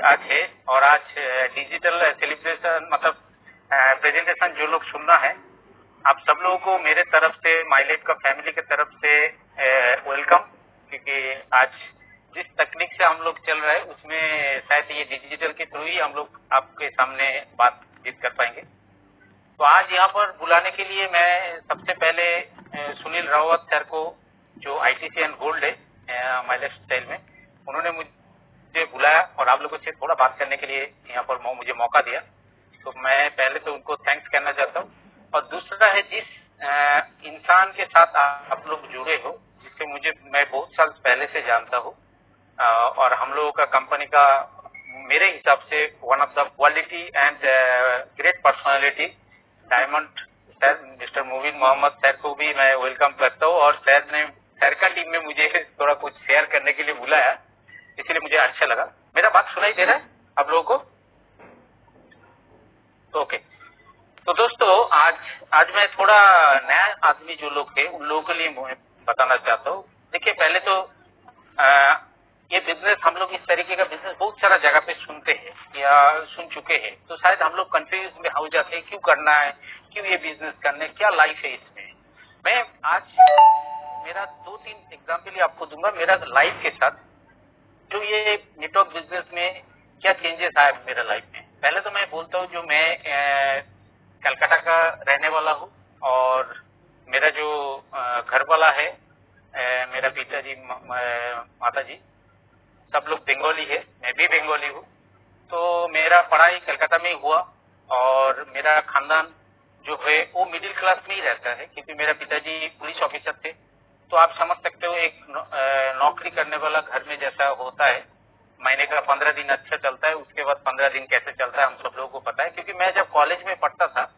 आज है और आज डिजिटल सेलिब्रेशन मतलब प्रेजेंटेशन जो लोग सुनना है, आप सब लोगों को मेरे तरफ से, माइलेट का फैमिली की तरफ से वेलकम। क्योंकि आज जिस तकनीक से हम लोग चल रहे हैं उसमें शायद ये डिजिटल के थ्रू ही हम लोग आपके सामने बातचीत कर पाएंगे। तो आज यहाँ पर बुलाने के लिए मैं सबसे पहले सुनील रावत सर को, जो ITC एंड गोल्ड है माइलेट स्टाइल में, उन्होंने मुझे बुलाया और आप लोगों से थोड़ा बात करने के लिए यहाँ पर मुझे मौका दिया। तो मैं पहले तो उनको थैंक्स कहना चाहता हूँ। और दूसरा है, जिस इंसान के साथ आप लोग जुड़े हो, जिससे मैं बहुत साल पहले से जानता हूँ, और हम लोगों का कंपनी का मेरे हिसाब से one of the quality and great personality diamond sir mister Mubeen Mohammad sir को भी मैं वेलकम करता हूँ। और सर का टीम में मुझे थोड़ा कुछ शेयर करने के लिए बुलाया, इसलिए मुझे अच्छा लगा। मेरा बात सुनाई दे रहा है आप लोगों को? तो ओके। तो दोस्तों, आज मैं थोड़ा नया आदमी जो लोग थे उन लोगों के लिए बताना चाहता हूँ। देखिए, पहले तो ये बिजनेस, हम लोग इस तरीके का बिजनेस बहुत सारा जगह पे सुनते हैं या सुन चुके हैं, तो शायद हम लोग कंफ्यूज में हो जाते हैं, क्यों करना है, क्यों ये बिजनेस करना है, क्या लाइफ है इसमें। मैं आज मेरा 2-3 एग्जाम्पल आपको दूंगा मेरा लाइफ के साथ, जो ये नेटवर्क बिजनेस में क्या चेंजेस आए मेरा लाइफ में। पहले तो मैं बोलता हूँ, जो मैं कलकत्ता का रहने वाला हूँ और मेरा जो घर वाला है, मेरा पिताजी माता जी सब लोग बंगाली है, मैं भी बंगाली हूँ। तो मेरा पढ़ाई कलकत्ता में ही हुआ और मेरा खानदान जो है वो मिडिल क्लास में ही रहता है, क्योंकि मेरा पिताजी पुलिस ऑफिसर थे। तो आप समझ सकते हो, एक नौकरी करने वाला घर में जैसा होता है, महीने का 15 दिन अच्छा चलता है, उसके बाद 15 दिन कैसे चलता है हम सब लोगों को पता है। क्योंकि मैं जब कॉलेज में पढ़ता था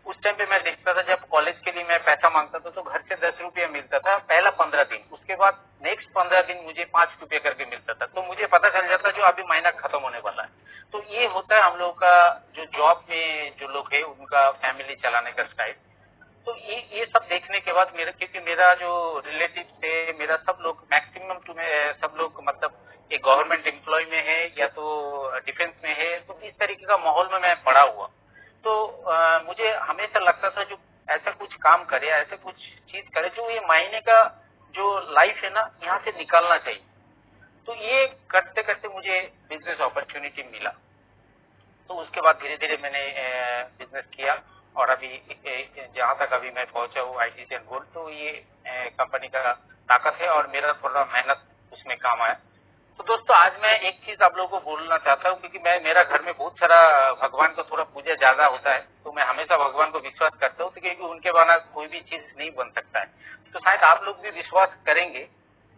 उस टाइम पे मैं देखता था, जब कॉलेज के लिए मैं पैसा मांगता था तो घर से 10 रुपया मिलता था पहला 15 दिन, उसके बाद नेक्स्ट 15 दिन मुझे 5 रुपये करके मिलता था। तो मुझे पता चल जाता जो अभी महीना खत्म होने वाला है। तो ये होता है हम लोगों का, जो जॉब में जो लोग है उनका फैमिली चलाने का स्टाइल। तो ये सब देखने के बाद क्योंकि मेरा जो रिलेटिव थे, मेरा सब लोग मैक्सिमम सब लोग मतलब एक गवर्नमेंट एम्प्लॉय में है या तो डिफेंस में है, तो इस तरीके का माहौल में मैं पड़ा हुआ। तो मुझे हमेशा लगता था जो ऐसा कुछ काम करे, ऐसा कुछ चीज करे जो ये महीने का जो लाइफ है ना, यहाँ से निकालना चाहिए। तो ये करते करते मुझे बिजनेस अपॉर्चुनिटी मिला। तो उसके बाद धीरे धीरे मैंने बिजनेस किया और अभी जहाँ तक अभी मैं पहुंचा हूँ ITC एंड गोल्ड, तो ये कंपनी का ताकत है और मेरा थोड़ा मेहनत उसमें काम आया। तो दोस्तों, आज मैं एक चीज आप लोगों को बोलना चाहता हूँ, क्योंकि मेरा घर में बहुत सारा भगवान को थोड़ा पूजा ज्यादा होता है, तो मैं हमेशा भगवान को विश्वास करता हूँ, क्योंकि उनके बिना कोई भी चीज नहीं बन सकता है। तो शायद आप लोग भी विश्वास करेंगे,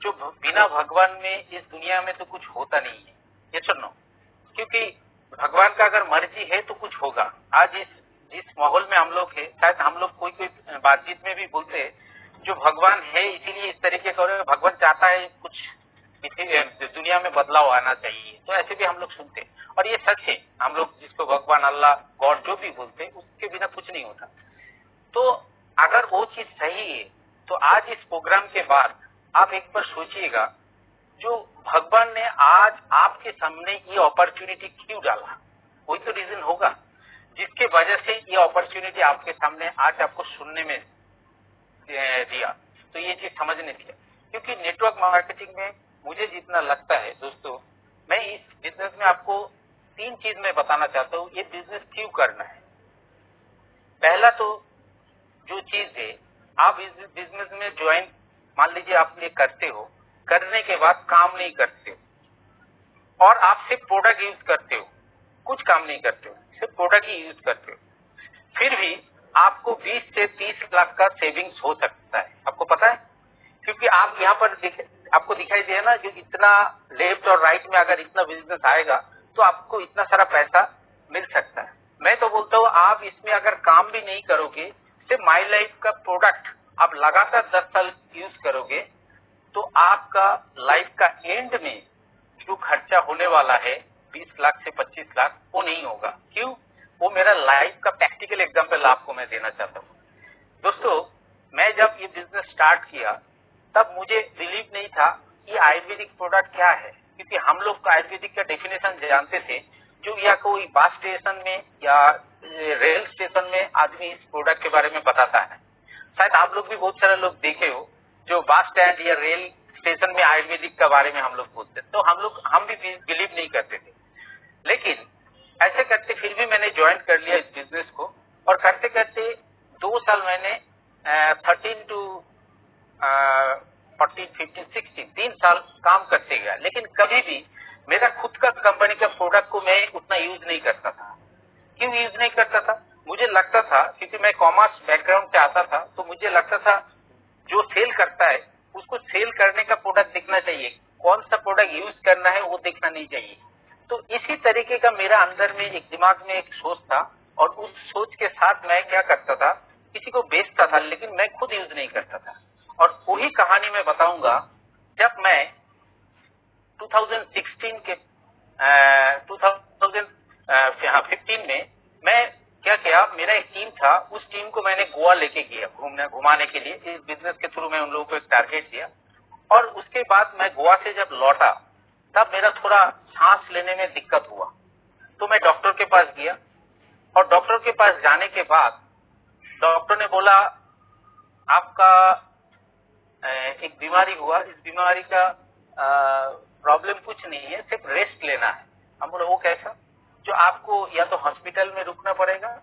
जो बिना भगवान में इस दुनिया में तो कुछ होता नहीं है, ये सुनो। क्योंकि भगवान का अगर मर्जी है तो कुछ होगा। आज जिस माहौल में हम लोग है, शायद हम लोग कोई बातचीत में भी बोलते हैं जो भगवान है इसीलिए इस तरीके का, भगवान चाहता है कुछ दुनिया में बदलाव आना चाहिए, तो ऐसे भी हम लोग सुनते हैं। और ये सच है, हम लोग जिसको भगवान, अल्लाह, गॉड जो भी बोलते हैं, उसके बिना कुछ नहीं होता। तो अगर वो चीज सही है तो आज इस प्रोग्राम के बाद आप एक बार सोचिएगा, जो भगवान ने आज आपके सामने ये अपॉर्चुनिटी क्यों डाला, कोई तो रीजन होगा जिसके वजह से ये अपॉर्चुनिटी आपके सामने आज आपको सुनने में दिया। तो ये चीज समझने दिया, क्योंकि नेटवर्क मार्केटिंग में मुझे जितना लगता है दोस्तों, मैं इस बिजनेस में आपको 3 चीज मैं बताना चाहता हूँ, ये बिजनेस क्यों करना है। पहला तो जो चीज है, आप इस बिजनेस में ज्वाइन, मान लीजिए आप ये करते हो, करने के बाद काम नहीं करते हो और आप सिर्फ प्रोडक्ट यूज करते हो, कुछ काम नहीं करते हो, सिर्फ प्रोडक्ट ही यूज करते हो, फिर भी आपको 20 से 30 लाख का सेविंग्स हो सकता है। आपको पता है, क्योंकि आप यहाँ पर आपको दिखाई दे ना, जो इतना लेफ्ट और राइट में अगर इतना बिजनेस आएगा तो आपको इतना सारा पैसा मिल सकता है। मैं तो बोलता हूँ, आप इसमें अगर काम भी नहीं करोगे, सिर्फ माई लाइफ का प्रोडक्ट आप लगातार 10 साल यूज करोगे, तो आपका लाइफ का एंड में जो खर्चा होने वाला है 20 लाख से 25 लाख, वो नहीं होगा। क्यों? वो मेरा लाइफ का प्रैक्टिकल एग्जांपल आपको मैं देना चाहता हूँ। दोस्तों, मैं जब ये बिजनेस स्टार्ट किया तब मुझे बिलीव नहीं था कि आयुर्वेदिक प्रोडक्ट क्या है। क्योंकि हम लोग आयुर्वेदिक का डेफिनेशन जानते थे, जो या कोई बस स्टेशन में या रेल स्टेशन में आदमी इस प्रोडक्ट के बारे में बताता है। शायद आप लोग भी बहुत सारे लोग देखे हो जो बस स्टैंड या रेल स्टेशन में आयुर्वेदिक के बारे में हम लोग बोलते, तो हम भी बिलीव नहीं करते थे। लेकिन ऐसे करते फिर भी मैंने ज्वाइन कर लिया इस बिजनेस को, और करते करते 2 साल मैंने 13 to 14, 15, 16 3 साल काम करते गया। लेकिन कभी भी मेरा खुद का कंपनी का प्रोडक्ट को मैं उतना यूज नहीं करता था। क्यों यूज नहीं करता था? मुझे लगता था, क्योंकि मैं कॉमर्स बैकग्राउंड से आता था, तो मुझे लगता था जो सेल करता है उसको सेल करने का प्रोडक्ट दिखना चाहिए, कौन सा प्रोडक्ट यूज करना है वो देखना नहीं चाहिए। तो इसी तरीके का मेरा अंदर में एक दिमाग में एक सोच था, और उस सोच के साथ मैं क्या करता था, किसी को बेचता था लेकिन मैं खुद यूज नहीं करता था। और वही कहानी मैं बताऊंगा। जब मैं 2016 के 2015 में मैं क्या किया, मेरा एक टीम था, उस टीम को मैंने गोवा लेके गया घुमाने के लिए। इस बिजनेस के थ्रू मैं उन लोगों को एक टारगेट दिया, और उसके बाद मैं गोवा से जब लौटा तब मेरा थोड़ा सांस लेने में दिक्कत हुआ। तो मैं डॉक्टर के पास गया, और डॉक्टर के पास जाने के बाद डॉक्टर ने बोला आपका एक बीमारी हुआ, इस बीमारी का प्रॉब्लम कुछ नहीं है, सिर्फ रेस्ट लेना है। हम बोले वो कैसा? जो आपको या तो हॉस्पिटल में रुकना पड़ेगा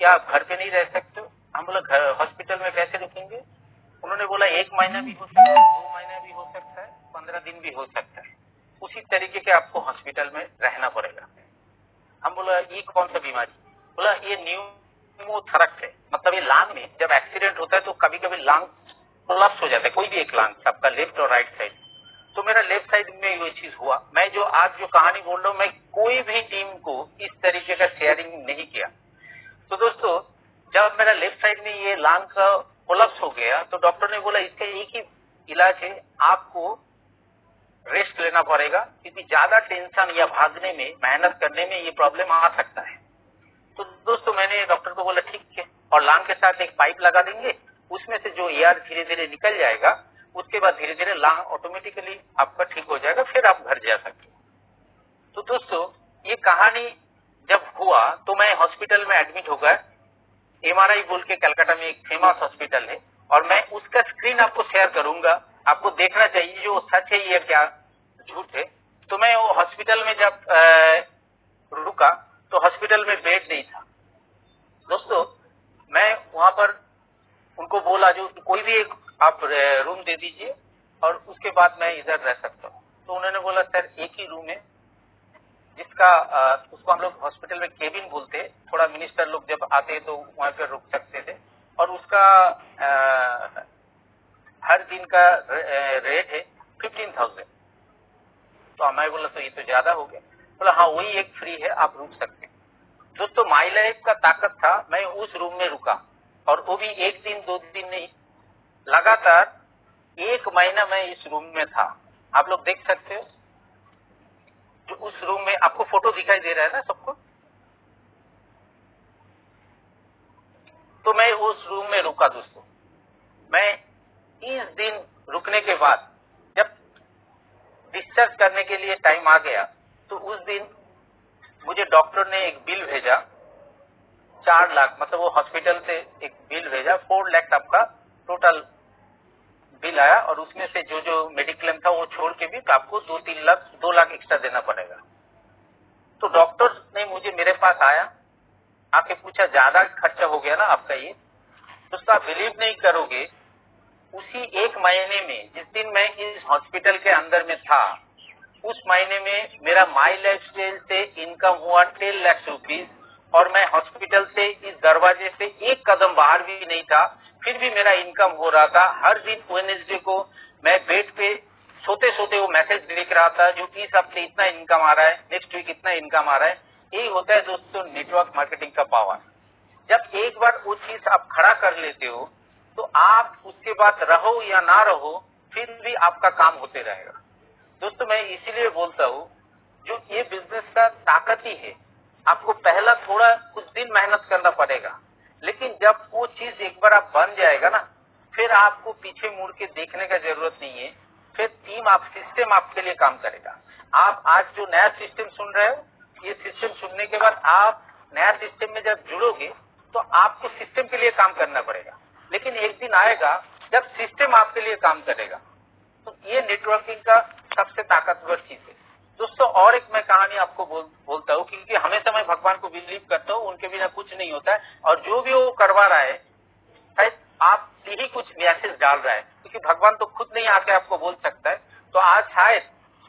या आप घर पे नहीं रह सकते। हम बोला हॉस्पिटल में कैसे रुकेंगे? उन्होंने बोला 1 महीना भी हो सकता है, 2 महीना भी हो सकता है, 15 दिन भी हो सकता है, उसी तरीके के आपको हॉस्पिटल में रहना पड़ेगा। हम बोला ये कौन सा बीमारी? बोला ये न्यूमोथोरैक्स है, मतलब ये लांग में जब एक्सीडेंट होता है तो कभी कभी लांग कोलैप्स हो जाता है, कोई भी एक लांग, सबका लेफ्ट और राइट साइड। तो मेरा लेफ्ट साइड में ये चीज हुआ। मैं जो आज जो कहानी बोल रहा हूँ, मैं कोई भी टीम को इस तरीके का शेयरिंग नहीं किया। तो दोस्तों, जब मेरा लेफ्ट साइड में ये लांग का कोलैप्स हो गया तो डॉक्टर ने बोला इसका एक ही इलाज है, आपको रेस्ट लेना पड़ेगा, क्योंकि ज्यादा टेंशन या भागने में, मेहनत करने में ये प्रॉब्लम आ सकता है। तो दोस्तों मैंने डॉक्टर को बोला ठीक है, और लांग के साथ एक पाइप लगा देंगे, उसमें से जो एयर धीरे धीरे निकल जाएगा, उसके बाद धीरे धीरे लांग ऑटोमेटिकली आपका ठीक हो जाएगा, फिर आप घर जा सकते हो। तो दोस्तों ये कहानी जब हुआ तो मैं हॉस्पिटल में एडमिट हो गया। MRI बोल के कलकत्ता में एक फेमस हॉस्पिटल है, और मैं उसका स्क्रीन आपको शेयर करूंगा, आपको देखना चाहिए जो सच है या क्या झूठ है। तो मैं वो हॉस्पिटल में जब रुका तो हॉस्पिटल में बेड नहीं था। दोस्तों मैं वहां पर उनको बोला जो कोई भी एक आप रूम दे दीजिए और उसके बाद मैं इधर रह सकता हूँ। तो उन्होंने बोला सर एक ही रूम है, जिसका उसको हम लोग हॉस्पिटल में केबिन बोलते हैं, थोड़ा मिनिस्टर लोग जब आते तो वहां पर रुक सकते थे, और उसका हर दिन का रेट है 15,000। तो मैं बोला तो ये तो ज्यादा हो गया। बोला हाँ वही एक फ्री है, आप रुक सकते हैं। दोस्तों माई लाइफ का ताकत था, मैं उस रूम में रुका, और वो भी 1 दिन 2 दिन नहीं, लगातार 1 महीना मैं इस रूम में था। आप लोग देख सकते हो जो उस रूम में आपको फोटो दिखाई दे रहा है ना सबको। तो मैं उस रूम में रुका दोस्तों। मैं 30 दिन रुकने के बाद जब डिस्चार्ज करने के लिए टाइम आ गया तो उस दिन मुझे डॉक्टर ने एक बिल भेजा 4 लाख, मतलब वो हॉस्पिटल से एक बिल भेजा 4 लाख आपका टोटल बिल आया, और उसमें से जो जो मेडिक्लेम था वो छोड़ के भी तो आपको 2 लाख एक्स्ट्रा देना पड़ेगा। तो डॉक्टर ने मुझे मेरे पास आया, आके पूछा ज्यादा खर्चा हो गया ना आपका ये। दोस्तों आप बिलीव नहीं करोगे, उसी 1 महीने में जिस दिन मैं इस हॉस्पिटल के अंदर में था, उस महीने में मेरा माई लाइफ स्टाइल से इनकम हुआ 10 लाख रुपीज, और मैं हॉस्पिटल से इस दरवाजे से 1 कदम बाहर भी नहीं था, फिर भी मेरा इनकम हो रहा था। हर दिन वेडनेसडे को मैं बेड पे सोते सोते वो मैसेज देख रहा था जो इस हफ्ते इतना इनकम आ रहा है, नेक्स्ट वीक इतना इनकम आ रहा है। यही होता है दोस्तों नेटवर्क मार्केटिंग का पावर। जब एक बार वो चीज आप खड़ा कर लेते हो तो आप उसके बाद रहो या ना रहो फिर भी आपका काम होते रहेगा। दोस्तों मैं इसीलिए बोलता हूँ जो ये बिजनेस का ताकत ही है, आपको पहला थोड़ा कुछ दिन मेहनत करना पड़ेगा, लेकिन जब वो चीज एक बार आप बन जाएगा ना, फिर आपको पीछे मुड़ के देखने का जरूरत नहीं है, फिर टीम आप सिस्टम आपके लिए काम करेगा। आप आज जो नया सिस्टम सुन रहे हो, ये सिस्टम सुनने के बाद आप नया सिस्टम में जब जुड़ोगे तो आपको सिस्टम के लिए काम करना पड़ेगा, लेकिन एक दिन आएगा जब सिस्टम आपके लिए काम करेगा। तो ये नेटवर्किंग का सबसे ताकतवर चीज है दोस्तों। और एक मैं कहानी आपको बोलता हूँ, क्योंकि हमेशा मैं भगवान को बिलीव करता हूँ, उनके बिना कुछ नहीं होता है, और जो भी वो करवा रहा है शायद आप ही कुछ मैसेज डाल रहा है, क्योंकि भगवान तो खुद नहीं आके आपको बोल सकता है। तो आज शायद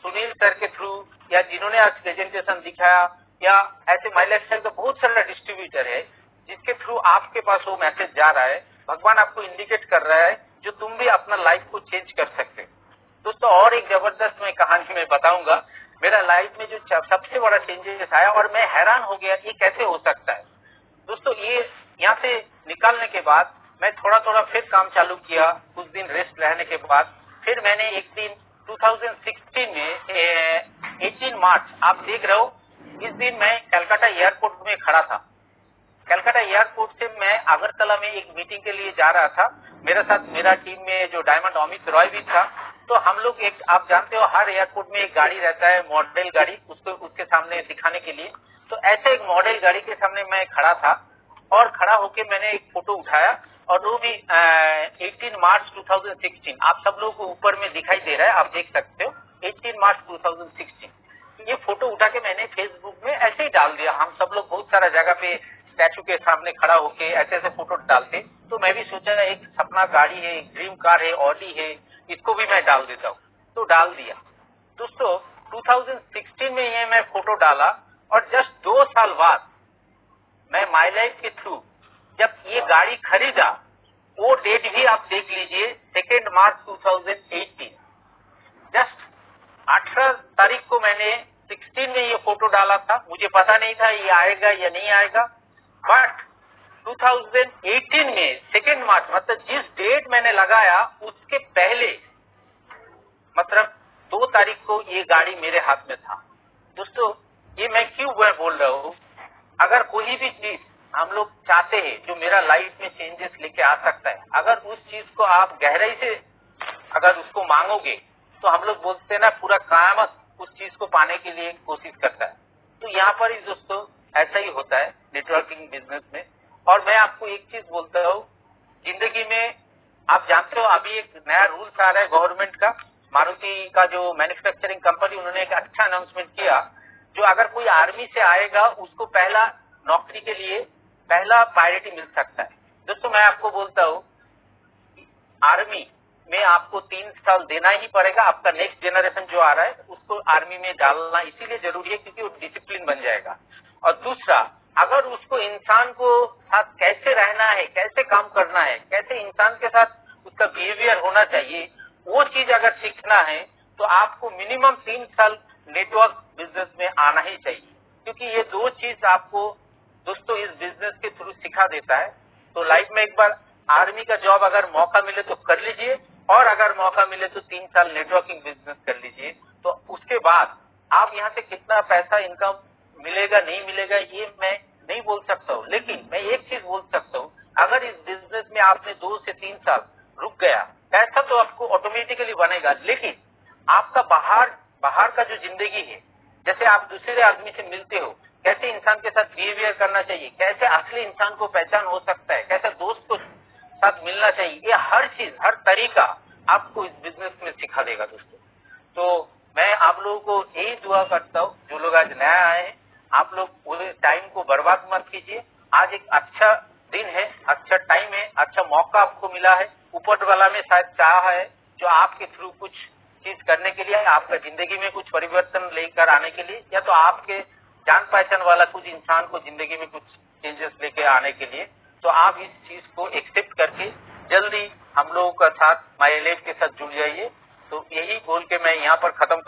सुनील सर के थ्रू, या जिन्होंने आज प्रेजेंटेशन दिखाया, या ऐसे माई लाइफ स्टाइल का बहुत सारा डिस्ट्रीब्यूटर है जिसके थ्रू आपके पास वो मैसेज जा रहा है। भगवान आपको इंडिकेट कर रहा है जो तुम भी अपना लाइफ को चेंज कर सकते हो दोस्तों। और एक जबरदस्त मैं कहानी में बताऊंगा, मेरा लाइफ में जो सबसे बड़ा चेंजेस आया और मैं हैरान हो गया ये कैसे हो सकता है दोस्तों। ये यहाँ से निकालने के बाद मैं थोड़ा थोड़ा फिर काम चालू किया, कुछ दिन रेस्ट रहने के बाद फिर मैंने एक दिन 2016 में 18 मार्च, आप देख रहे हो, इस दिन मैं कलकत्ता एयरपोर्ट में खड़ा था। कलकत्ता एयरपोर्ट से मैं अगरतला में एक मीटिंग के लिए जा रहा था। मेरे साथ मेरा टीम में जो डायमंड अमित रॉय भी था। तो हम लोग एक, आप जानते हो हर एयरपोर्ट में एक गाड़ी रहता है, मॉडल गाड़ी, उसको उसके सामने दिखाने के लिए। तो ऐसे एक मॉडल गाड़ी के सामने मैं खड़ा था और खड़ा होके मैंने एक फोटो उठाया, और वो भी 18 मार्च 2016, आप सब लोगों को ऊपर में दिखाई दे रहा है, आप देख सकते हो 18 मार्च 2016। ये फोटो उठा के मैंने फेसबुक में ऐसे ही डाल दिया। हम सब लोग बहुत सारा जगह पे स्टैचू के सामने खड़ा होके ऐसे ऐसे फोटो डालते, तो मैं भी सोचा एक सपना गाड़ी है, एक ड्रीम कार है, ऑडी है, इसको भी मैं डाल देता हूँ। तो डाल दिया दोस्तों। 2016 में ये मैं फोटो डाला, और जस्ट 2 साल बाद मैं माई लाइफ के थ्रू जब ये गाड़ी खरीदा, वो डेट भी आप देख लीजिए, 2 मार्च 2018। जस्ट 18 तारीख को मैंने 16 में ये फोटो डाला था। मुझे पता नहीं था ये आएगा या नहीं आएगा, बट 2018 में 2 मार्च, मतलब जिस डेट मैंने लगाया उसके पहले, मतलब 2 तारीख को ये गाड़ी मेरे हाथ में था दोस्तों। ये मैं क्यों बोल रहा हूँ, अगर कोई भी चीज हम लोग चाहते हैं जो मेरा लाइफ में चेंजेस लेके आ सकता है, अगर उस चीज को आप गहराई से अगर उसको मांगोगे, तो हम लोग बोलते हैं ना, पूरा कायमत उस चीज को पाने के लिए कोशिश करता है। तो यहाँ पर ही दोस्तों ऐसा ही होता है नेटवर्किंग बिजनेस में। और मैं आपको एक चीज बोलता हूँ, जिंदगी में आप जानते हो अभी एक नया रूल्स आ रहा है गवर्नमेंट का, मारुति का जो मैन्युफैक्चरिंग कंपनी, उन्होंने एक अच्छा अनाउंसमेंट किया, जो अगर कोई आर्मी से आएगा उसको पहला नौकरी के लिए पहला प्रायोरिटी मिल सकता है दोस्तों। मैं आपको बोलता हूँ आर्मी में आपको 3 साल देना ही पड़ेगा। आपका नेक्स्ट जनरेशन जो आ रहा है उसको आर्मी में डालना इसीलिए जरूरी है क्योंकि वो डिसिप्लिन बन जाएगा। और दूसरा, अगर उसको इंसान को साथ कैसे रहना है, कैसे काम करना है, कैसे इंसान के साथ उसका बिहेवियर होना चाहिए, वो चीज अगर सीखना है तो आपको मिनिमम 3 साल नेटवर्क बिजनेस में आना ही चाहिए, क्योंकि ये 2 चीज आपको दोस्तों इस बिजनेस के थ्रू सिखा देता है। तो लाइफ में एक बार आर्मी का जॉब अगर मौका मिले तो कर लीजिए, और अगर मौका मिले तो 3 साल नेटवर्किंग बिजनेस कर लीजिए। तो उसके बाद आप यहाँ से कितना पैसा इनकम मिलेगा नहीं मिलेगा ये मैं नहीं बोल सकता हूँ, लेकिन मैं एक चीज बोल सकता हूँ, अगर इस बिजनेस में आपने 2 से 3 साल रुक गया, पैसा तो आपको ऑटोमेटिकली बनेगा, लेकिन आपका बाहर का जो जिंदगी है, जैसे आप दूसरे आदमी से मिलते हो, कैसे इंसान के साथ बिहेवियर करना चाहिए, कैसे असली इंसान को पहचान हो सकता है, कैसे दोस्त को साथ मिलना चाहिए, ये हर चीज, हर तरीका आपको इस बिजनेस में सिखा देगा दोस्तों। तो मैं आप लोगों को यही दुआ करता हूँ, जो लोग आज नया आए हैं, आप लोग पूरे टाइम को बर्बाद मत कीजिए। आज एक अच्छा दिन है, अच्छा टाइम है, अच्छा मौका आपको मिला है, ऊपर वाला में शायद चाह है जो आपके थ्रू कुछ चीज करने के लिए, आपका जिंदगी में कुछ परिवर्तन लेकर आने के लिए, या तो आपके जान पहचान वाला कुछ इंसान को जिंदगी में कुछ चेंजेस लेके आने के लिए। तो आप इस चीज को एक्सेप्ट करके जल्दी हम लोगों का साथ माय लाइफ के साथ जुड़ जाइए। तो यही बोल के मैं यहाँ पर खत्म